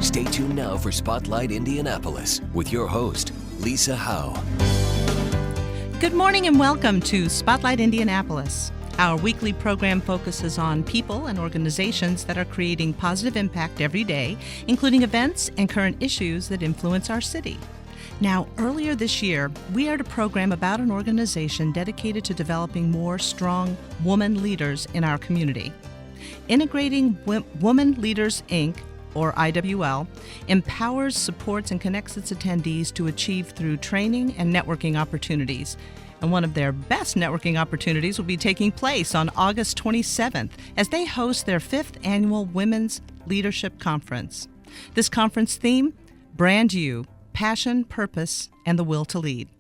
Stay tuned now for Spotlight Indianapolis with your host, Lisa Howe. Good morning and welcome to Spotlight Indianapolis. Our weekly program focuses on people and organizations that are creating positive impact every day, including events and current issues that influence our city. Now, earlier this year, we aired a program about an organization dedicated to developing more strong woman leaders in our community. Integrating Women Leaders, Inc., or IWL, empowers, supports, and connects its attendees to achieve through training and networking opportunities. And one of their best networking opportunities will be taking place on August 27th as they host their 5th annual Women's Leadership Conference. This conference theme, Brand You, Passion, Purpose, and the Will to Lead.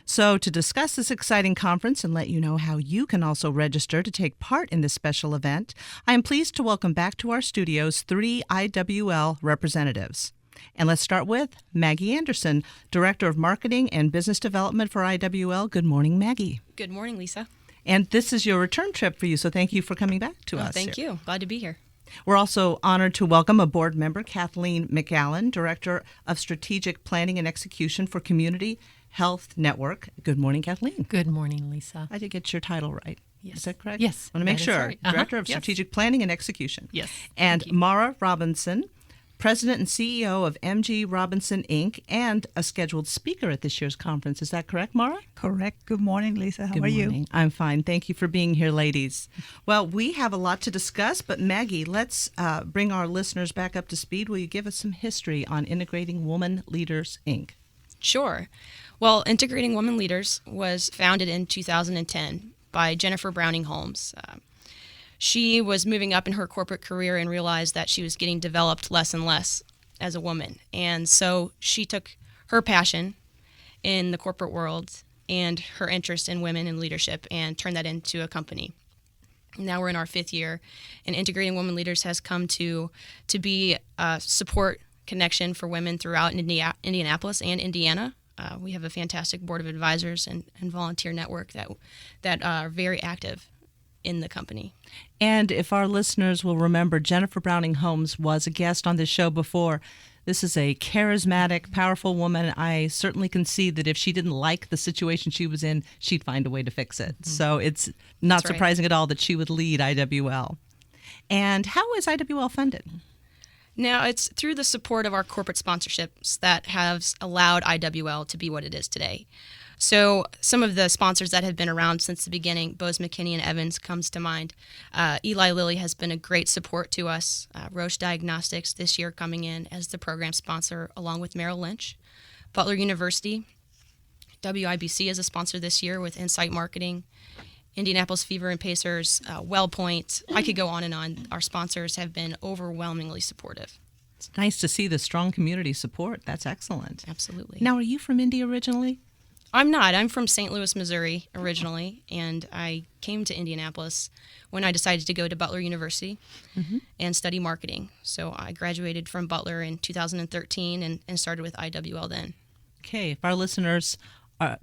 So to discuss this exciting conference and let you know how you can also register to take part in this special event, I am pleased to welcome back to our studios 3 IWL representatives. And let's start with Maggie Anderson, Director of Marketing and Business Development for IWL. Good morning, Maggie. Good morning, Lisa. And this is your return trip for you, so thank you for coming back to us. Thank you. Glad to be here. We're also honored to welcome a board member, Kathleen McAllen, Director of Strategic Planning and Execution for Community Health Network. Good morning, Kathleen. Good morning, Lisa. I did get your title right. Yes. Is that correct? Yes. I want to make that is sure. right. Director of Yes. Strategic Planning and Execution. Yes. And Thank you. Maura Robinson, President and CEO of MG Robinson, Inc., and a scheduled speaker at this year's conference. Is that correct, Maura? Correct. Good morning, Lisa. How Good are you? morning. I'm fine. Thank you for being here, ladies. Well, we have a lot to discuss, but Maggie, let's bring our listeners back up to speed. Will you give us some history on Integrating Women Leaders, Inc.? Sure. Well, Integrating Women Leaders was founded in 2010 by Jennifer Browning Holmes. She was moving up in her corporate career and realized that she was getting developed less and less as a woman. And so she took her passion in the corporate world and her interest in women and leadership and turned that into a company. Now we're in our 5th year, and Integrating Women Leaders has come to be a support connection for women throughout Indianapolis and Indiana. We have a fantastic board of advisors and volunteer network that are very active in the company. And if our listeners will remember, Jennifer Browning Holmes was a guest on this show before. This is a charismatic, powerful woman. I certainly can see that if she didn't like the situation she was in, she'd find a way to fix it. Mm-hmm. So it's not That's right. surprising at all that she would lead IWL. And how is IWL funded? Now, it's through the support of our corporate sponsorships that has allowed IWL to be what it is today. So some of the sponsors that have been around since the beginning, Bose McKinney and Evans comes to mind. Eli Lilly has been a great support to us. Roche Diagnostics this year coming in as the program sponsor along with Merrill Lynch. Butler University, WIBC is a sponsor this year with Insight Marketing. Indianapolis Fever and Pacers, WellPoint. I could go on and on. Our sponsors have been overwhelmingly supportive. It's nice to see the strong community support. That's excellent. Absolutely. Now, are you from Indy originally? I'm not. I'm from St. Louis, Missouri originally, and I came to Indianapolis when I decided to go to Butler University and study marketing. So I graduated from Butler in 2013 and started with IWL then. Okay, if our listeners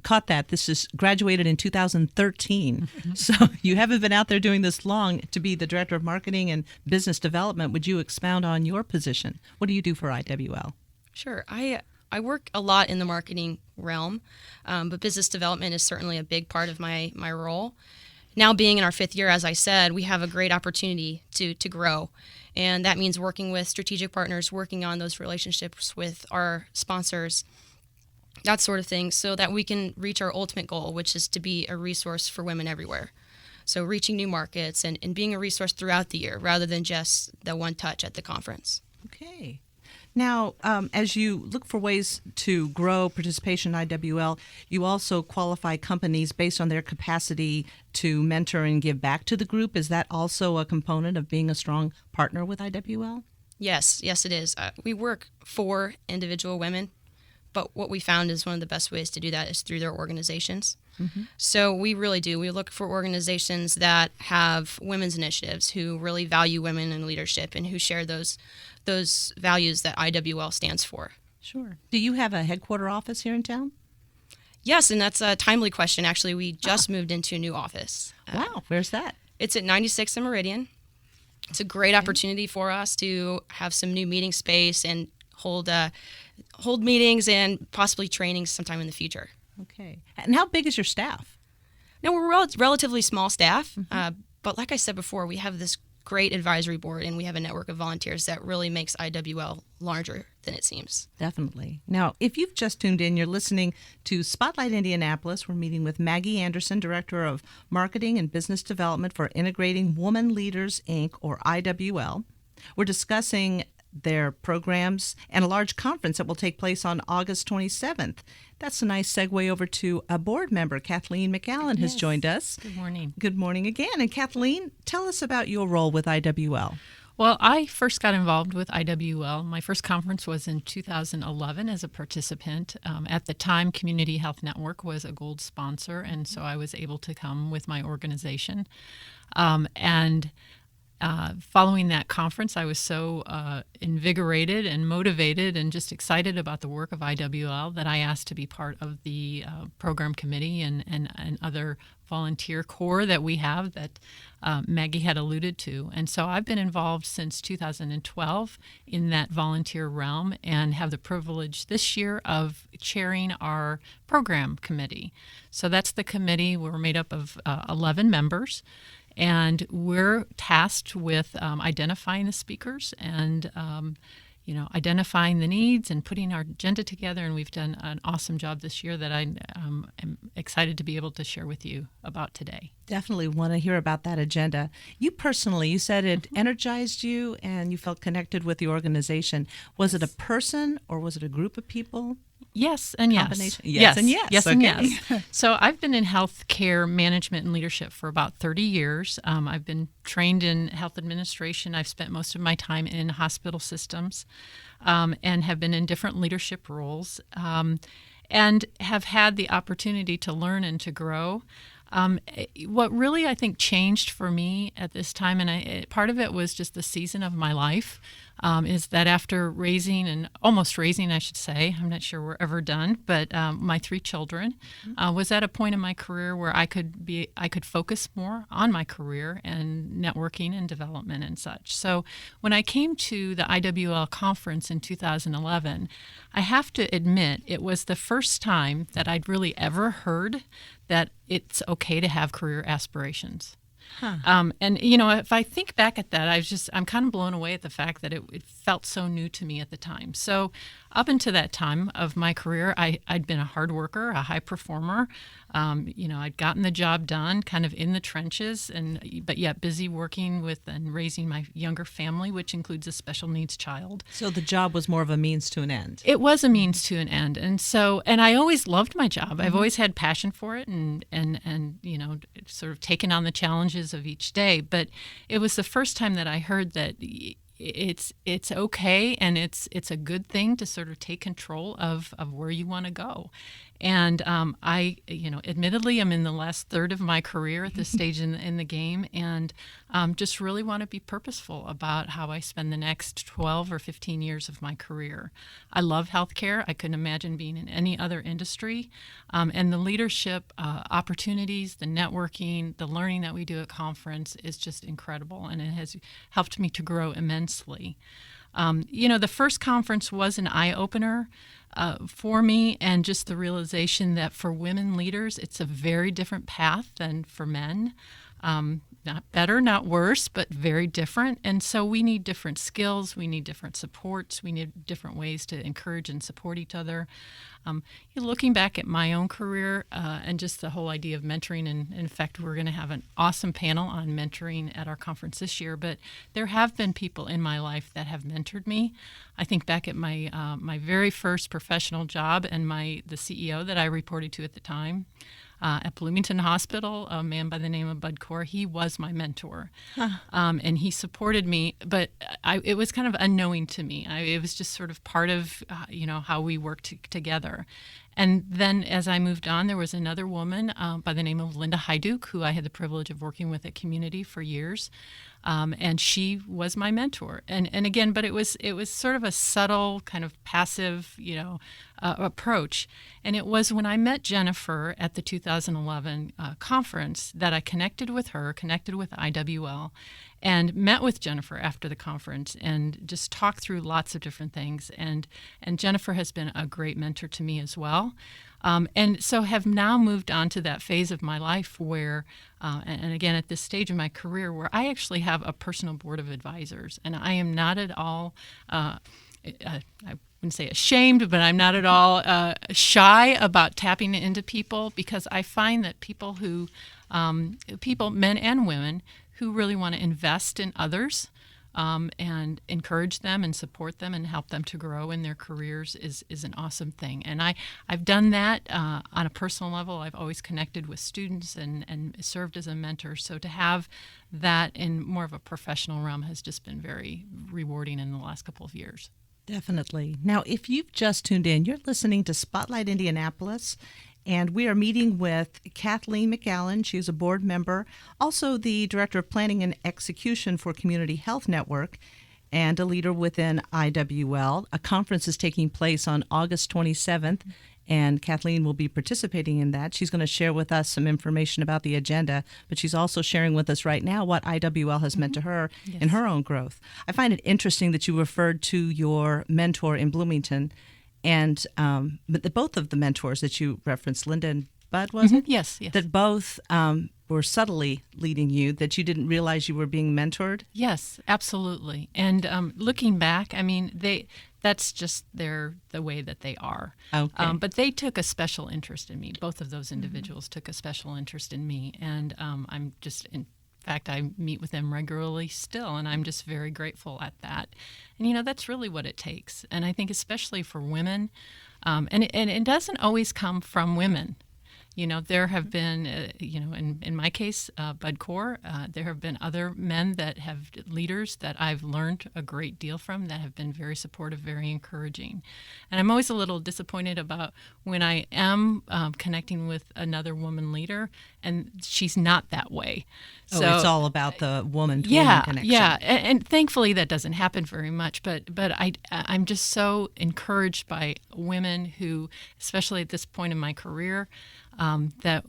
caught that, this is graduated in 2013. So you haven't been out there doing this long to be the Director of Marketing and Business Development. Would you expound on your position? What do you do for IWL? Sure. I work a lot in the marketing realm, but business development is certainly a big part of my role. Now being in our 5th year, as I said, we have a great opportunity to grow. And that means working with strategic partners, working on those relationships with our sponsors, that sort of thing, so that we can reach our ultimate goal, which is to be a resource for women everywhere. So reaching new markets and being a resource throughout the year rather than just the one touch at the conference. Okay. Now, as you look for ways to grow participation in IWL, you also qualify companies based on their capacity to mentor and give back to the group. Is that also a component of being a strong partner with IWL? Yes, it is. We work for individual women, but what we found is one of the best ways to do that is through their organizations. Mm-hmm. So we really do. We look for organizations that have women's initiatives, who really value women in leadership and who share those values that IWL stands for. Sure. Do you have a headquarter office here in town? Yes, and that's a timely question. Actually, we just moved into a new office. Wow, where's that? It's at 96th and Meridian. It's a great opportunity for us to have some new meeting space and hold meetings and possibly trainings sometime in the future. Okay. And how big is your staff? Now, we're relatively small staff, but like I said before, we have this great advisory board, and we have a network of volunteers that really makes IWL larger than it seems. Definitely. Now, if you've just tuned in, you're listening to Spotlight Indianapolis. We're meeting with Maggie Anderson, Director of Marketing and Business Development for Integrating Women Leaders, Inc., or IWL. We're discussing their programs and a large conference that will take place on August 27th. That's a nice segue over to a board member. Kathleen McAllen has joined us. Good morning. Good morning again. And Kathleen, tell us about your role with IWL. Well, I first got involved with IWL. My first conference was in 2011 as a participant. At the time, Community Health Network was a gold sponsor, and so I was able to come with my organization. Following that conference, I was so invigorated and motivated and just excited about the work of IWL that I asked to be part of the program committee and other volunteer corps that we have that Maggie had alluded to. And so I've been involved since 2012 in that volunteer realm and have the privilege this year of chairing our program committee. So that's the committee. We're made up of 11 members. And we're tasked with identifying the speakers and, identifying the needs and putting our agenda together. And we've done an awesome job this year that I am excited to be able to share with you about today. Definitely want to hear about that agenda. You personally, you said it energized you and you felt connected with the organization. Was it a person or was it a group of people? Yes and yes. Combination? Yes and yes. Yes okay. and yes. So I've been in healthcare management and leadership for about 30 years. I've been trained in health administration. I've spent most of my time in hospital systems and have been in different leadership roles and have had the opportunity to learn and to grow. What really I think changed for me at this time, and part of it was just the season of my life, is that after almost raising, I should say, I'm not sure we're ever done, but my 3 children, was at a point in my career where I could focus more on my career and networking and development and such. So when I came to the IWL conference in 2011, I have to admit it was the first time that I'd really ever heard that it's okay to have career aspirations. And if I think back at that, I'm kind of blown away at the fact that it felt so new to me at the time. So up until that time of my career, I'd been a hard worker, a high performer. I'd gotten the job done, kind of in the trenches, but yet busy working with and raising my younger family, which includes a special needs child. So the job was more of a means to an end. It was a means to an end, and I always loved my job. I've always had passion for it, and sort of taken on the challenges of each day. But it was the first time that I heard that it's okay and it's a good thing to sort of take control of where you want to go. And I admittedly I'm in the last third of my career at this stage in the game, and just really want to be purposeful about how I spend the next 12 or 15 years of my career. I love healthcare. I couldn't imagine being in any other industry. And the leadership opportunities, the networking, the learning that we do at conference is just incredible, and it has helped me to grow immensely. The first conference was an eye-opener for me, and just the realization that for women leaders, it's a very different path than for men. Not better, not worse, but very different. And so we need different skills, we need different supports, we need different ways to encourage and support each other. Looking back at my own career and just the whole idea of mentoring, and in fact, we're going to have an awesome panel on mentoring at our conference this year, but there have been people in my life that have mentored me. I think back at my very first professional job and the CEO that I reported to at the time, at Bloomington Hospital, a man by the name of Bud Core. He was my mentor, and he supported me, but it was kind of unknowing to me. It was just sort of part of how we worked together. And then as I moved on, there was another woman by the name of Linda Hyduk, who I had the privilege of working with at Community for years. And she was my mentor. And again, but it was sort of a subtle kind of passive, approach. And it was when I met Jennifer at the 2011 conference that I connected with her, connected with IWL, and met with Jennifer after the conference and just talked through lots of different things. And Jennifer has been a great mentor to me as well. And so have now moved on to that phase of my life where, and again at this stage of my career, where I actually have a personal board of advisors. And I am not at all, I wouldn't say ashamed, but I'm not at all shy about tapping into people, because I find that people, men and women, who really want to invest in others and encourage them and support them and help them to grow in their careers is an awesome thing. And I've done that on a personal level. I've always connected with students and served as a mentor. So to have that in more of a professional realm has just been very rewarding in the last couple of years. Definitely. Now, if you've just tuned in, you're listening to Spotlight Indianapolis, and we are meeting with Kathleen McAllen. She is a board member, also the Director of Planning and Execution for Community Health Network, and a leader within IWL. A conference is taking place on August 27th, and Kathleen will be participating in that. She's going to share with us some information about the agenda, but she's also sharing with us right now what IWL has meant to her in her own growth. I find it interesting that you referred to your mentor in Bloomington, and but both of the mentors that you referenced, Linda and Bud, was it? Yes. That both were subtly leading you, that you didn't realize you were being mentored? Yes, absolutely. And looking back, I mean, that's just the way that they are. Okay. But they took a special interest in me. Both of those individuals took a special interest in me. And I'm just, in fact, I meet with them regularly still, and I'm just very grateful at that. And, that's really what it takes. And I think especially for women, and it doesn't always come from women. There have been, in my case, Bud Core, there have been other men that have leaders that I've learned a great deal from that have been very supportive, very encouraging. And I'm always a little disappointed about when I am connecting with another woman leader and she's not that way. So it's all about the woman to woman connection. Yeah, and thankfully that doesn't happen very much. But I'm just so encouraged by women who, especially at this point in my career, that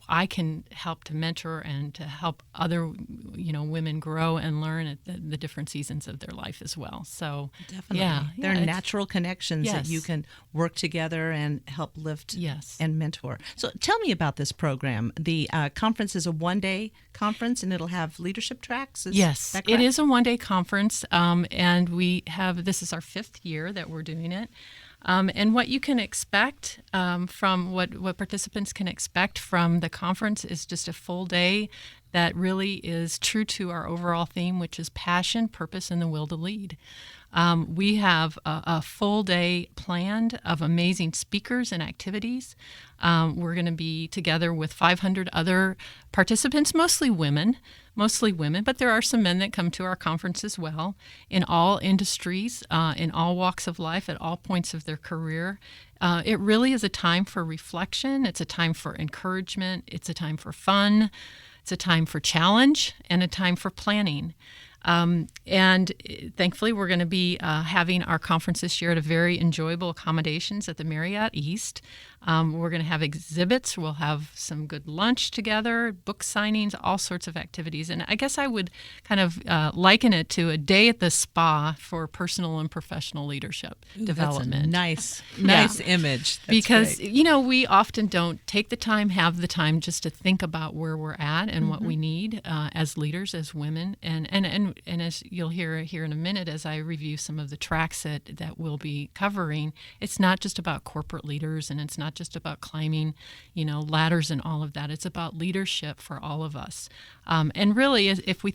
I can help to mentor and to help other women grow and learn at the different seasons of their life as well. So definitely, there are natural connections that you can work together and help lift and mentor. So tell me about this program. The conference is a one-day conference, and it'll have leadership tracks. Yes, it is a one-day conference, and this is our 5th year that we're doing it. And what you can expect from what participants can expect from the conference is just a full day that really is true to our overall theme, which is passion, purpose, and the will to lead. We have a full day planned of amazing speakers and activities. We're going to be together with 500 other participants, mostly women, but there are some men that come to our conference as well, in all industries, in all walks of life, at all points of their career. It really is a time for reflection. It's a time for encouragement. It's a time for fun. It's a time for challenge and a time for planning. And thankfully, we're going to be having our conference this year at a very enjoyable accommodations at the Marriott East. We're going to have exhibits. We'll have some good lunch together, book signings, all sorts of activities. And I guess I would kind of liken it to a day at the spa for personal and professional leadership development. That's a nice image. That's because, great. We often don't take the time, have the time just to think about where we're at and what we need as leaders, as women. And as you'll hear here in a minute, as I review some of the tracks that we'll be covering, it's not just about corporate leaders, and it's not just about climbing, ladders and all of that. It's about leadership for all of us. And really, if I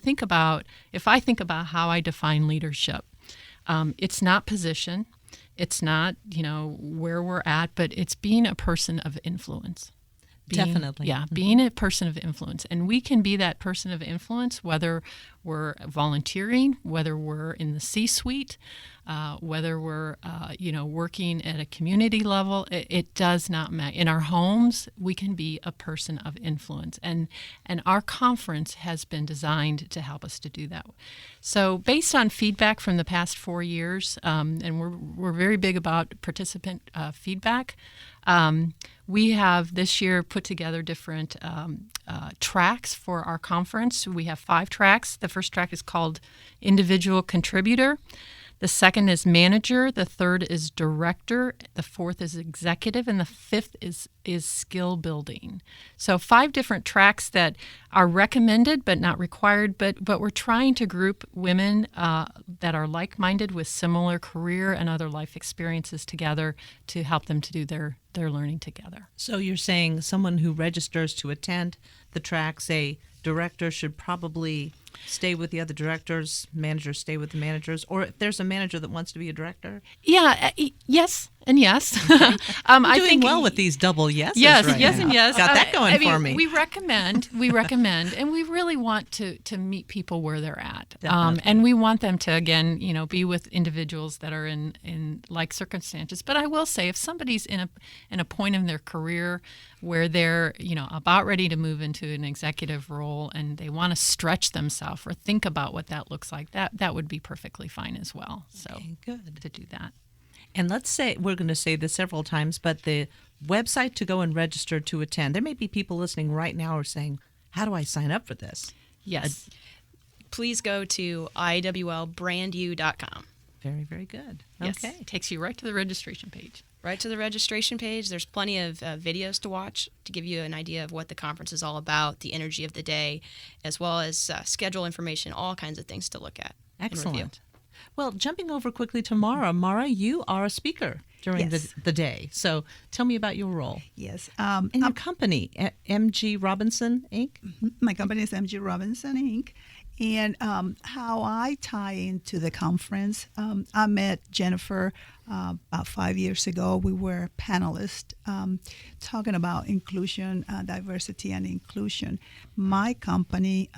think about how I define leadership, it's not position, it's not, where we're at, but it's being a person of influence. Definitely. Yeah, being a person of influence. And we can be that person of influence, whether we're volunteering, whether we're in the C-suite, whether we're, working at a community level, it does not matter. In our homes, we can be a person of influence, and our conference has been designed to help us to do that. So based on feedback from the past 4 years, and we're very big about participant feedback, we have this year put together different tracks for our conference. We have 5 tracks. The first track is called Individual Contributor. The second is Manager. The third is Director. The fourth is Executive. And the fifth is Skill Building. So 5 different tracks that are recommended but not required, but we're trying to group women that are like-minded with similar career and other life experiences together to help them to do their learning together. So you're saying someone who registers to attend the track, say, director should probably stay with the other directors, managers stay with the managers, or if there's a manager that wants to be a director? Yeah, yes and yes. I think well with these double yeses. Yes, right yes, now. and yes. Got that going for me. We recommend, and we really want to meet people where they're at, and we want them to again, be with individuals that are in like circumstances. But I will say, if somebody's in a point in their career where they're about ready to move into an executive role and they want to stretch themselves or think about what that looks like, that would be perfectly fine as well. So okay, good to do that. And let's say, we're going to say this several times, but the website to go and register to attend, there may be people listening right now who are saying, how do I sign up for this? Yes. Please go to IWLbrandu.com. Very, very good. Yes. Okay. It takes you right to the registration page. Right to the registration page. There's plenty of videos to watch to give you an idea of what the conference is all about, the energy of the day, as well as schedule information, all kinds of things to look at. Excellent. Well, jumping over quickly to Maura. Maura, you are a speaker during the day. So tell me about your role. Yes. And your company, MG Robinson, Inc.? Mm-hmm. My company is MG Robinson, Inc. And how I tie into the conference, I met Jennifer about 5 years ago. We were panelists talking about inclusion, diversity, and inclusion. My company,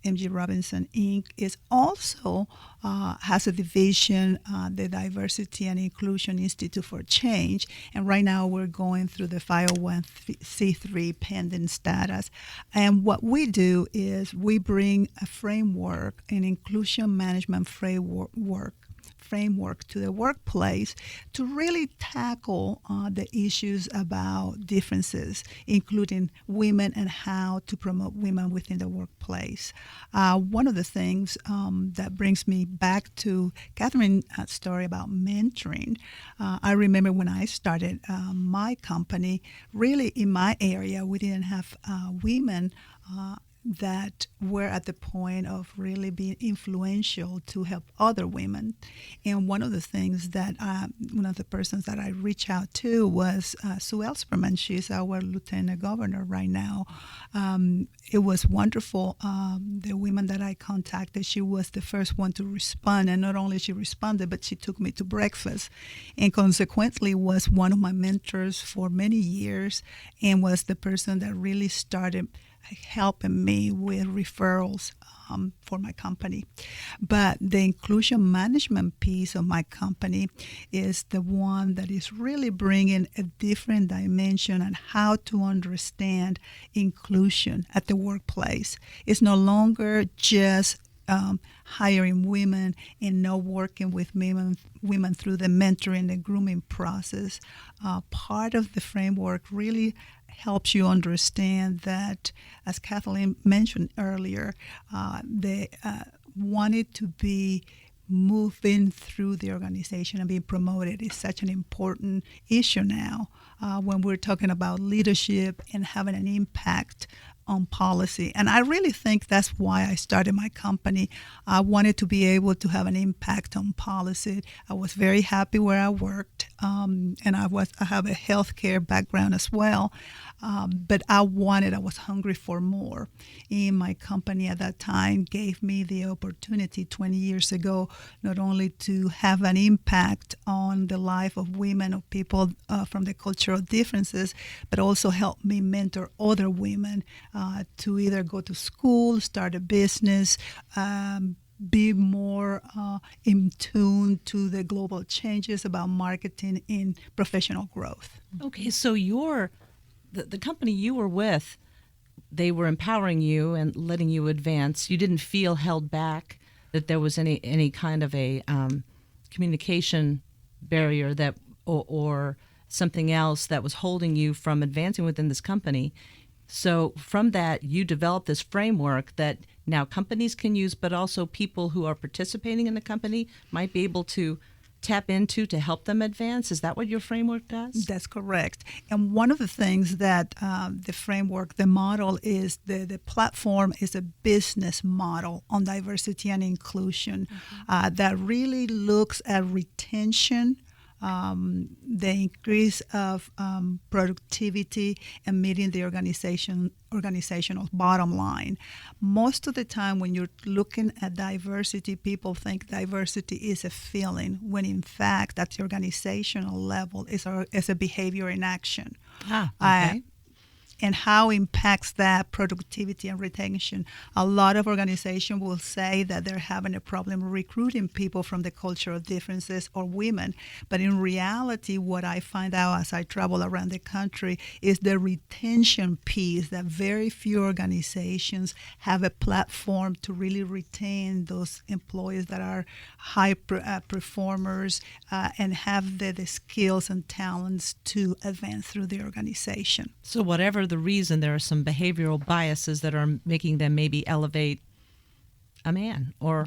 MG Robinson, Inc., is also has a division, the Diversity and Inclusion Institute for Change. And right now we're going through the 501c3 pending status. And what we do is we bring a framework, an inclusion management framework to the workplace to really tackle the issues about differences, including women and how to promote women within the workplace. One of the things that brings me back to Kathleen's story about mentoring, I remember when I started my company, really in my area, we didn't have women that were at the point of really being influential to help other women. And one of the things that, one of the persons that I reached out to was Sue Ellspermann. She's our lieutenant governor right now. It was wonderful. The women that I contacted, she was the first one to respond. And not only she responded, but she took me to breakfast. And consequently was one of my mentors for many years and was the person that really started helping me with referrals for my company. But the inclusion management piece of my company is the one that is really bringing a different dimension on how to understand inclusion at the workplace. It's no longer just hiring women and not working with women through the mentoring, the grooming process. Part of the framework really helps you understand that, as Kathleen mentioned earlier, they wanted to be moving through the organization and being promoted is such an important issue now when we're talking about leadership and having an impact on policy. And I really think that's why I started my company. I wanted to be able to have an impact on policy. I was very happy where I worked, and I have a healthcare background as well. But I was hungry for more. And my company at that time gave me the opportunity 20 years ago, not only to have an impact on the life of women, of people from the cultural differences, but also help me mentor other women to either go to school, start a business, be more in tune to the global changes about marketing in professional growth. Okay, so the company you were with, they were empowering you and letting you advance. You didn't feel held back, that there was any kind of a communication barrier that or something else that was holding you from advancing within this company. So from that, you developed this framework that now companies can use, but also people who are participating in the company might be able to tap into to help them advance. Is that what your framework does? That's correct. And one of the things that the framework, the model is, the platform is a business model on diversity and inclusion that really looks at retention, the increase of productivity, and meeting the organizational bottom line. Most of the time when you're looking at diversity, people think diversity is a feeling, when in fact at the organizational level is a behavior in action. Okay. And how impacts that productivity and retention. A lot of organizations will say that they're having a problem recruiting people from the cultural differences or women. But in reality, what I find out as I travel around the country is the retention piece, that very few organizations have a platform to really retain those employees that are high performers and have the skills and talents to advance through the organization. So whatever the reason, there are some behavioral biases that are making them maybe elevate a man or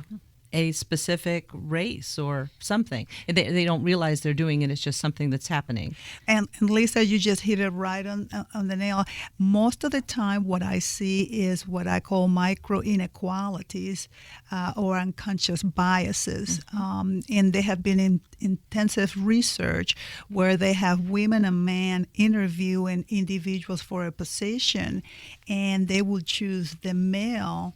a specific race or something. They don't realize they're doing it. It's just something that's happening. And Lisa, you just hit it right on the nail. Most of the time what I see is what I call micro inequalities or unconscious biases. And they have been in intensive research where they have women and men interviewing individuals for a position, and they will choose the male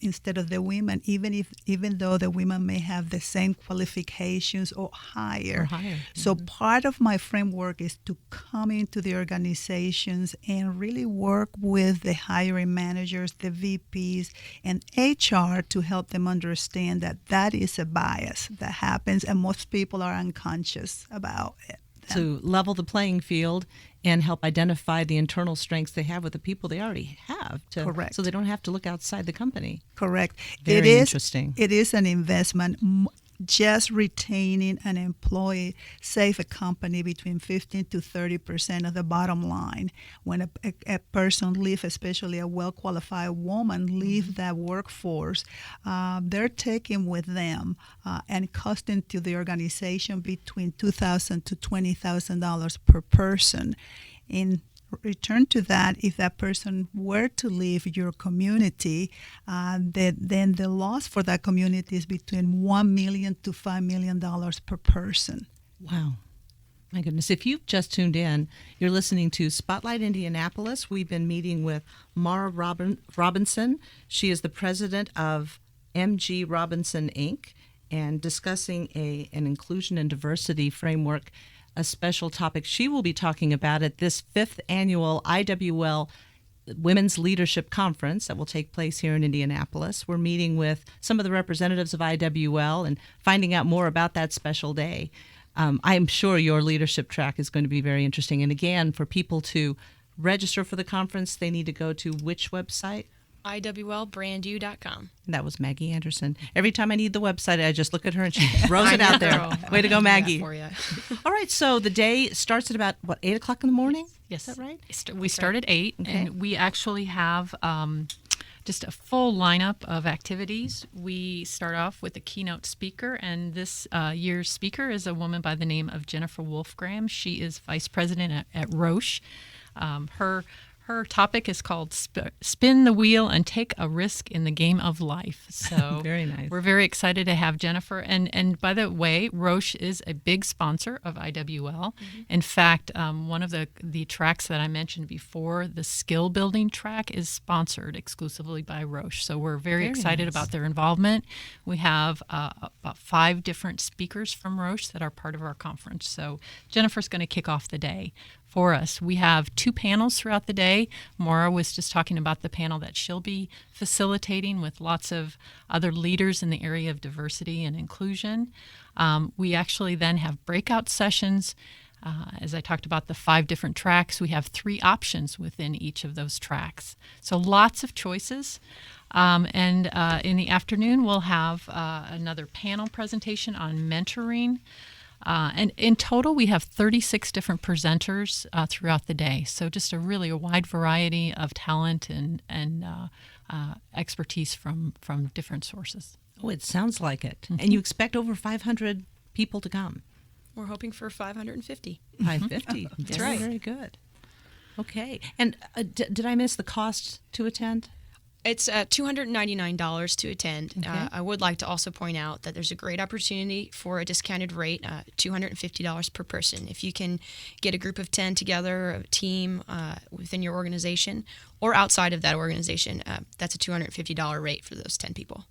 instead of the women, even though the women may have the same qualifications or higher. So part of my framework is to come into the organizations and really work with the hiring managers, the VPs, and HR to help them understand that that is a bias that happens, and most people are unconscious about it. To level the playing field and help identify the internal strengths they have with the people they already have. Correct. So they don't have to look outside the company. Correct. Very interesting. It is an investment. Just retaining an employee save a company between 15 to 30% of the bottom line. When a person leaves, especially a well-qualified woman, leave that workforce, they're taking with them and costing to the organization between $2,000 to $20,000 per person. In return to that, if that person were to leave your community, then the loss for that community is between $1 million to $5 million per person. Wow. My goodness. If you've just tuned in, you're listening to Spotlight Indianapolis. We've been meeting with Maura Robinson. She is the president of MG Robinson, Inc., and discussing an inclusion and diversity framework, a special topic she will be talking about at this 5th annual IWL Women's Leadership Conference that will take place here in Indianapolis. We're meeting with some of the representatives of IWL and finding out more about that special day. I'm sure your leadership track is going to be very interesting. And again, for people to register for the conference, they need to go to which website? IWLbrandu.com. That was Maggie Anderson. Every time I need the website, I just look at her and she throws it out there. Way to go, Maggie. For you. All right, so the day starts at about, 8 o'clock in the morning? Yes. Is that right? We start at 8, and we actually have just a full lineup of activities. We start off with a keynote speaker, and this year's speaker is a woman by the name of Jennifer Wolfgram. She is vice president at Roche. Her topic is called Spin the Wheel and Take a Risk in the Game of Life. So very nice. We're very excited to have Jennifer. And by the way, Roche is a big sponsor of IWL. In fact, one of the tracks that I mentioned before, the skill building track, is sponsored exclusively by Roche. So we're very excited about their involvement. We have about 5 different speakers from Roche that are part of our conference. So Jennifer's going to kick off the day for us. We have 2 panels throughout the day. Maura was just talking about the panel that she'll be facilitating with lots of other leaders in the area of diversity and inclusion. We actually then have breakout sessions. As I talked about the 5 different tracks, we have 3 options within each of those tracks. So lots of choices. And in the afternoon, we'll have another panel presentation on mentoring. And in total, we have 36 different presenters throughout the day. So just a wide variety of talent and expertise from different sources. Oh, it sounds like it. And you expect over 500 people to come. We're hoping for 550. 550. That's right. Very good. Okay. And did I miss the cost to attend? It's $299 to attend. Okay. I would like to also point out that there's a great opportunity for a discounted rate, $250 per person. If you can get a group of 10 together, a team within your organization or outside of that organization, that's a $250 rate for those 10 people.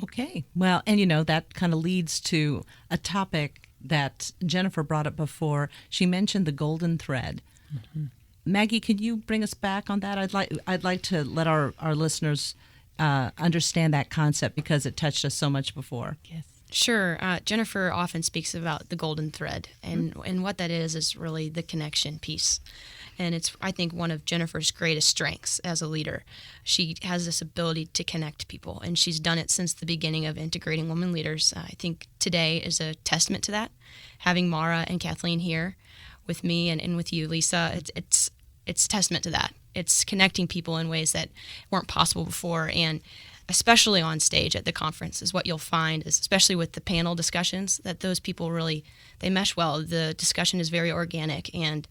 Okay. Well, and that kind of leads to a topic that Jennifer brought up before. She mentioned the golden thread. Mm-hmm. Maggie, can you bring us back on that? I'd like to let our listeners understand that concept because it touched us so much before. Yes. Sure. Jennifer often speaks about the golden thread, and what that is really the connection piece. And it's, I think, one of Jennifer's greatest strengths as a leader. She has this ability to connect people, and she's done it since the beginning of integrating women leaders. I think today is a testament to that. Having Maura and Kathleen here with me and with you, Lisa, it's a testament to that. It's connecting people in ways that weren't possible before, and especially on stage at the conference is what you'll find, is especially with the panel discussions, that those people really, they mesh well. The discussion is very organic, and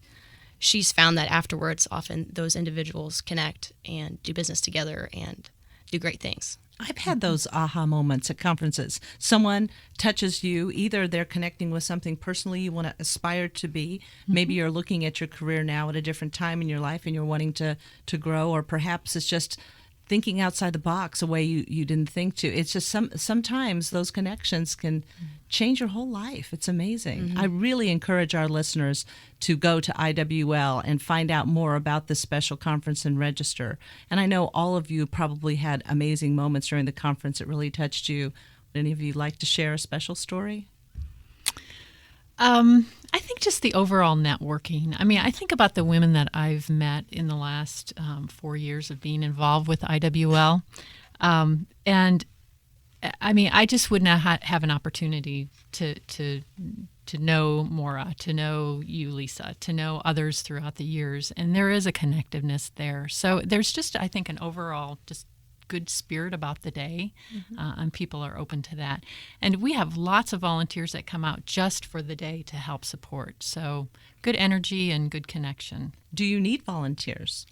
she's found that afterwards, often those individuals connect and do business together and do great things. I've had those aha moments at conferences. Someone touches you, either they're connecting with something personally you want to aspire to be. Maybe you're looking at your career now at a different time in your life and you're wanting to grow, or perhaps it's just thinking outside the box a way you didn't think to. It's just sometimes those connections can change your whole life. It's amazing. I really encourage our listeners to go to IWL and find out more about this special conference and register. And I know all of you probably had amazing moments during the conference that really touched you. Would any of you like to share a special story? I think just the overall networking. I mean, I think about the women that I've met in the last 4 years of being involved with IWL. And I mean, I just would not have an opportunity to know Maura, to know you, Lisa, to know others throughout the years. And there is a connectiveness there. So there's just, I think, an overall just good spirit about the day, and people are open to that. And we have lots of volunteers that come out just for the day to help support. So good energy and good connection. Do you need volunteers?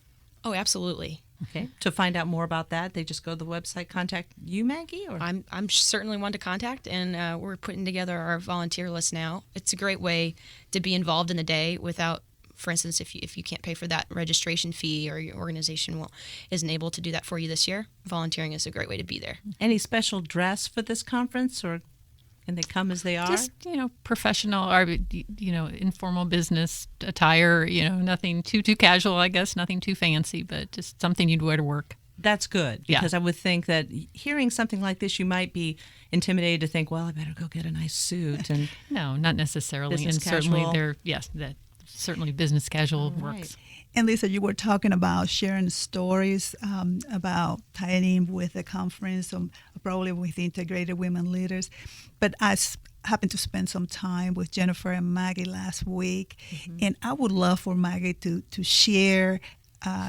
Oh, absolutely. Okay. To find out more about that, they just go to the website, contact you, Maggie? Or? I'm certainly one to contact, and we're putting together our volunteer list now. It's a great way to be involved in the day without, for instance, if you can't pay for that registration fee or your organization isn't able to do that for you this year, volunteering is a great way to be there. Any special dress for this conference, or can they come as they are? Just, professional or, informal business attire, nothing too casual, I guess, nothing too fancy, but just something you'd wear to work. That's good, because I would think that hearing something like this, you might be intimidated to think, well, I better go get a nice suit. And no, not necessarily. Business and casual. Certainly certainly business casual works. And Lisa, you were talking about sharing stories about tying in with the conference, probably with integrated women leaders. But I happened to spend some time with Jennifer and Maggie last week, and I would love for Maggie to share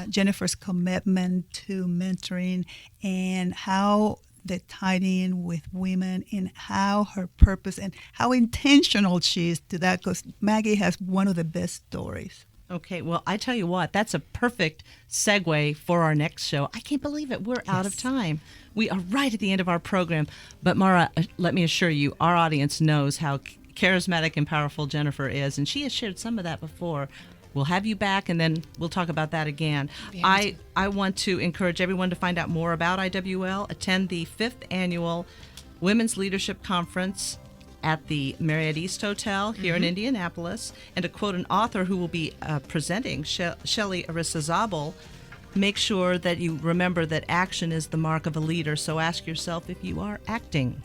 Jennifer's commitment to mentoring and how they tied in with women, and how her purpose and how intentional she is to that, because Maggie has one of the best stories. Okay, well, I tell you what, that's a perfect segue for our next show. I can't believe it. We're out of time. We are right at the end of our program. But Maura, let me assure you, our audience knows how charismatic and powerful Jennifer is, and she has shared some of that before. We'll have you back, and then we'll talk about that again. I want to encourage everyone to find out more about IWL. Attend the 5th Annual Women's Leadership Conference at the Marriott East Hotel here in Indianapolis. And to quote an author who will be presenting, Shelley Aristizabal, make sure that you remember that action is the mark of a leader. So ask yourself if you are acting.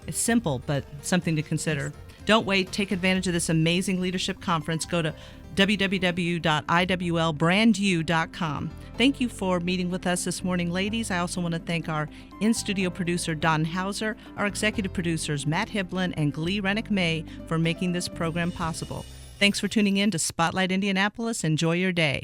It's simple, but something to consider. Don't wait. Take advantage of this amazing leadership conference. Go to www.iwlbrandyou.com. Thank you for meeting with us this morning, ladies. I also want to thank our in-studio producer, Don Hauser, our executive producers, Matt Hiblin and Glee Rennick-May, for making this program possible. Thanks for tuning in to Spotlight Indianapolis. Enjoy your day.